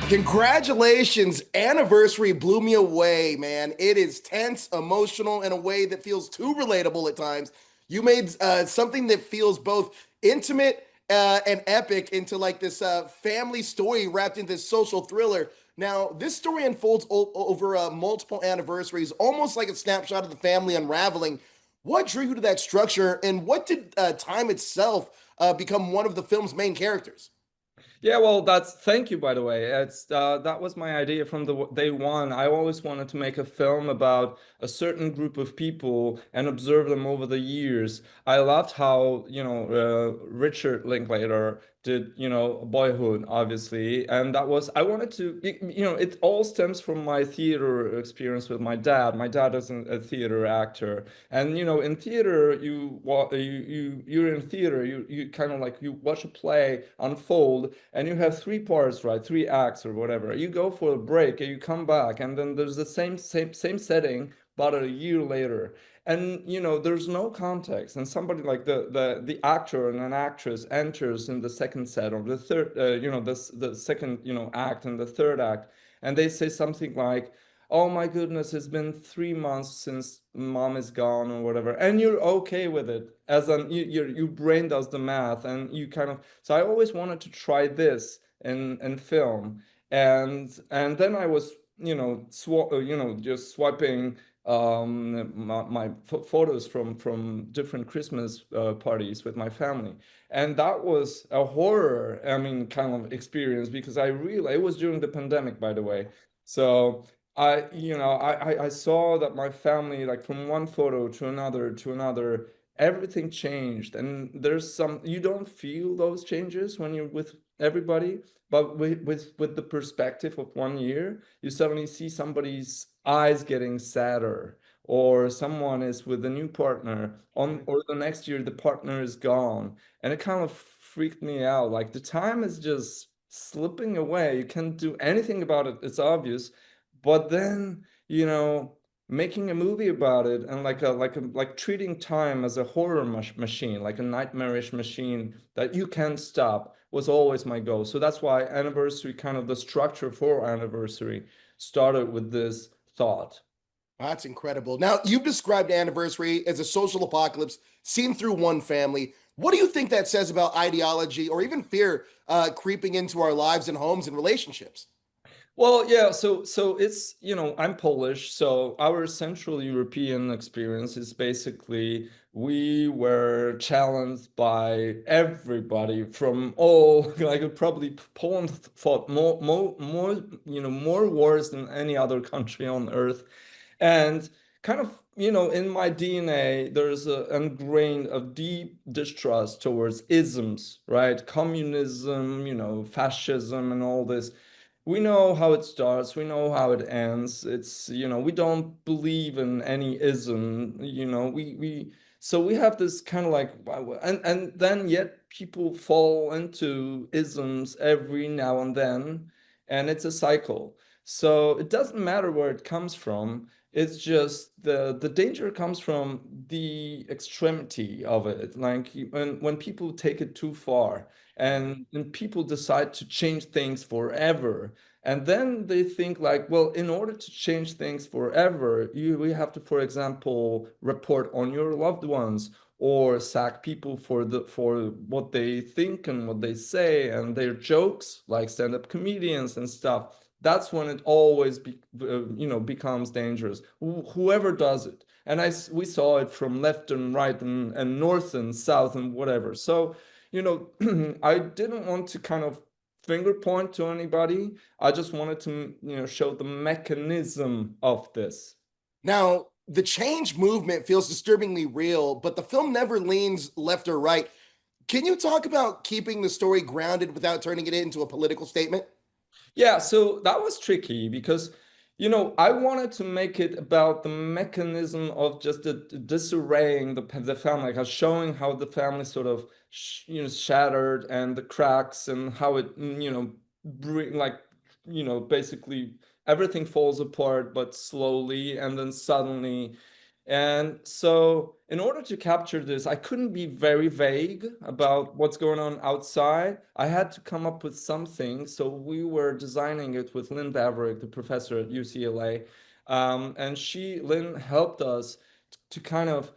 Congratulations. Anniversary blew me away, man. It is tense, emotional in a way that feels too relatable at times. You made something that feels both intimate and epic into like this family story wrapped into this social thriller. Now, this story unfolds over multiple anniversaries, almost like a snapshot of the family unraveling. What drew you to that structure, and what did time itself become one of the film's main characters? Yeah, well, thank you, by the way. It's that was my idea from the day one. I always wanted to make a film about a certain group of people and observe them over the years. I loved how, Richard Linklater did, Boyhood, obviously, and that was I wanted to, it all stems from my theater experience with my dad. My dad is a theater actor, and in theater, you're in theater, you kind of like you watch a play unfold, and you have three parts, right? Three acts or whatever. You go for a break and you come back, and then there's the same setting, but a year later. And there's no context, and somebody like the actor and an actress enters in the second set or the third, the second act and the third act, and they say something like, oh my goodness, it's been 3 months since mom is gone or whatever, and you're okay with it, as an your brain does the math, and you kind of. So I always wanted to try this in film, and then I was just swiping my photos from different Christmas parties with my family, and that was a horror, I mean, kind of experience, because I really it was during the pandemic, by the way. So I saw that my family, like from one photo to another, everything changed. And there's some, you don't feel those changes when you're with everybody, but with the perspective of 1 year, you suddenly see somebody's eyes getting sadder, or someone is with a new partner on, or the next year the partner is gone. And it kind of freaked me out. Like the time is just slipping away. You can't do anything about it. It's obvious, but then, making a movie about it, and like treating time as a horror machine, like a nightmarish machine that you can't stop, was always my goal. So that's why Anniversary, kind of the structure for Anniversary, started with this thought. That's incredible. Now, you've described Anniversary as a social apocalypse seen through one family. What do you think that says about ideology or even fear creeping into our lives and homes and relationships? Well, yeah, so it's, I'm Polish, so our Central European experience is basically we were challenged by everybody from all, like probably Poland fought more, more wars than any other country on earth. And kind of, in my DNA, there's a ingrained of deep distrust towards isms, right? Communism, fascism and all this. We know how it starts, we know how it ends. It's, we don't believe in any ism, so we have this kind of like, and then yet people fall into isms every now and then, and it's a cycle. So it doesn't matter where it comes from. It's just the danger comes from the extremity of it. Like when people take it too far, and people decide to change things forever, and then they think like, well, in order to change things forever, we have to, for example, report on your loved ones, or sack people for what they think and what they say and their jokes, like stand-up comedians and stuff. That's when it always becomes dangerous. Whoever does it, and we saw it from left and right, and north and south and whatever. So, I didn't want to kind of finger point to anybody. I just wanted to, show the mechanism of this. Now, the change movement feels disturbingly real, but the film never leans left or right. Can you talk about keeping the story grounded without turning it into a political statement? Yeah, so that was tricky because, I wanted to make it about the mechanism of just the disarraying the family, like showing how the family sort of, shattered, and the cracks, and how it, bring like, basically everything falls apart, but slowly, and then suddenly. And so, in order to capture this, I couldn't be very vague about what's going on outside. I had to come up with something. So, we were designing it with Lynn Baverick, the professor at UCLA. And Lynn helped us to kind of,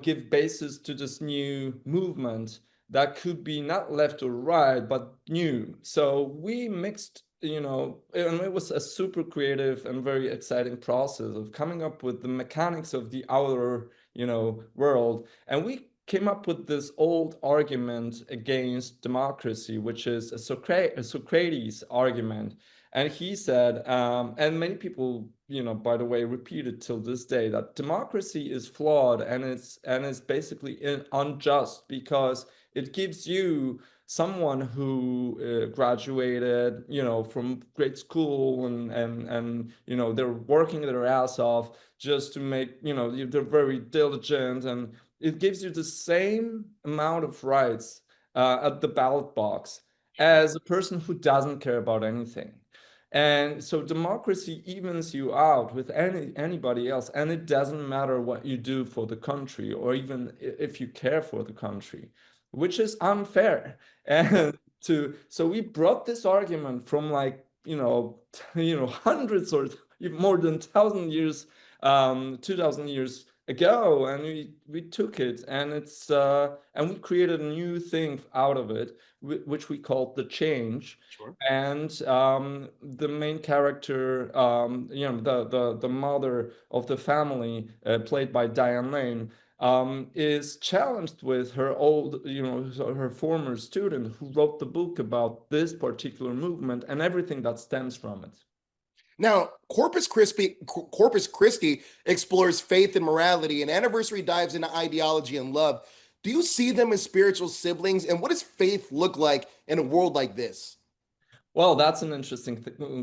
give basis to this new movement that could be not left or right, but new. So we mixed, and it was a super creative and very exciting process of coming up with the mechanics of the outer, world. And we came up with this old argument against democracy, which is a Socrates argument. And he said, and many people, by the way, repeat it till this day, that democracy is flawed and it's basically unjust because it gives you someone who graduated, from grade school and they're working their ass off just to make, they're very diligent, and it gives you the same amount of rights at the ballot box Sure. as a person who doesn't care about anything. And so democracy evens you out with anybody else, and it doesn't matter what you do for the country or even if you care for the country, which is unfair. Yeah. And so we brought this argument from like, hundreds or even more than 1,000 years, 2,000 years ago, and we took it, and and we created a new thing out of it, which we called the change. Sure. And the main character, the mother of the family, played by Diane Lane, is challenged with her her former student who wrote the book about this particular movement and everything that stems from it. Now, Corpus Christi explores faith and morality, and Anniversary dives into ideology and love. Do you see them as spiritual siblings? And what does faith look like in a world like this? Well, that's an interesting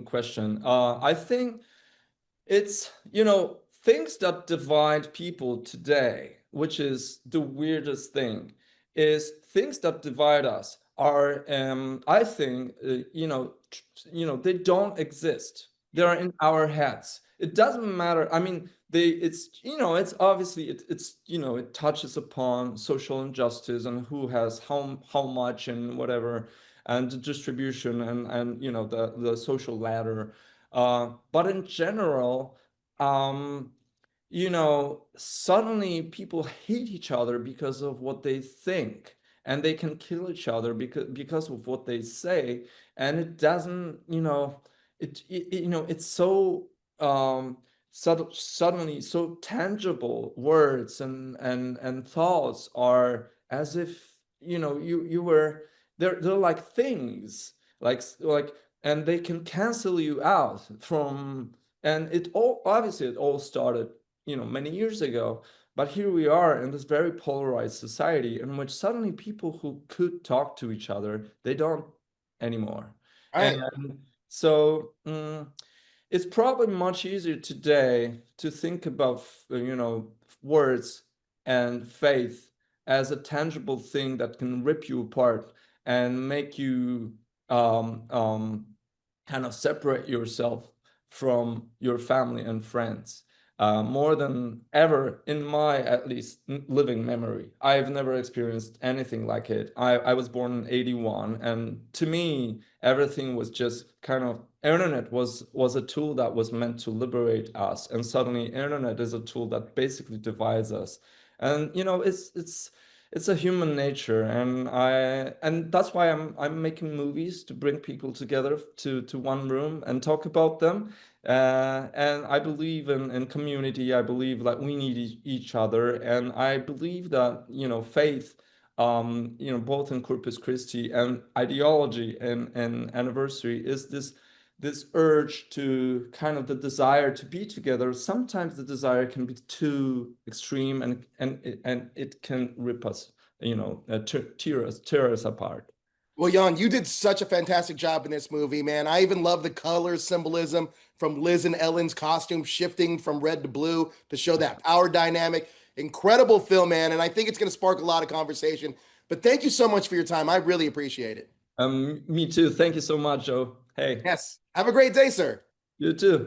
question. I think it's, things that divide people today, which is the weirdest thing, is things that divide us are, I think, they don't exist. They're Sure. in our heads. It doesn't matter. I mean, it's obviously it touches upon social injustice and who has how much and whatever, and the distribution and the social ladder. But in general, um, suddenly people hate each other because of what they think, and they can kill each other because of what they say, and it doesn't, it's so suddenly so tangible. Words and thoughts are as if you were they're like things, like, and they can cancel you out from. And it all started, many years ago. But here we are in this very polarized society in which suddenly people who could talk to each other, they don't anymore. All And right. so it's probably much easier today to think about, words and faith as a tangible thing that can rip you apart and make you um, um, kind of separate yourself from your family and friends, more than ever in my, at least, living memory. I've never experienced anything like it. I was born in 81, and to me, everything was just kind of, internet was a tool that was meant to liberate us, and suddenly internet is a tool that basically divides us. And it's a human nature, and that's why I'm making movies, to bring people together to one room and talk about them. And I believe in community. I believe that we need each other, and I believe that faith, both in Corpus Christi and ideology and Anniversary, is this urge to kind of the desire to be together. Sometimes the desire can be too extreme, and it can rip us, tear us apart. Well, Jan, you did such a fantastic job in this movie, man. I even love the color symbolism from Liz and Ellen's costume shifting from red to blue to show that power dynamic. Incredible film, man. And I think it's going to spark a lot of conversation. But thank you so much for your time. I really appreciate it. Me too. Thank you so much, Joe. Hey, Yes. Have a great day, sir. you too.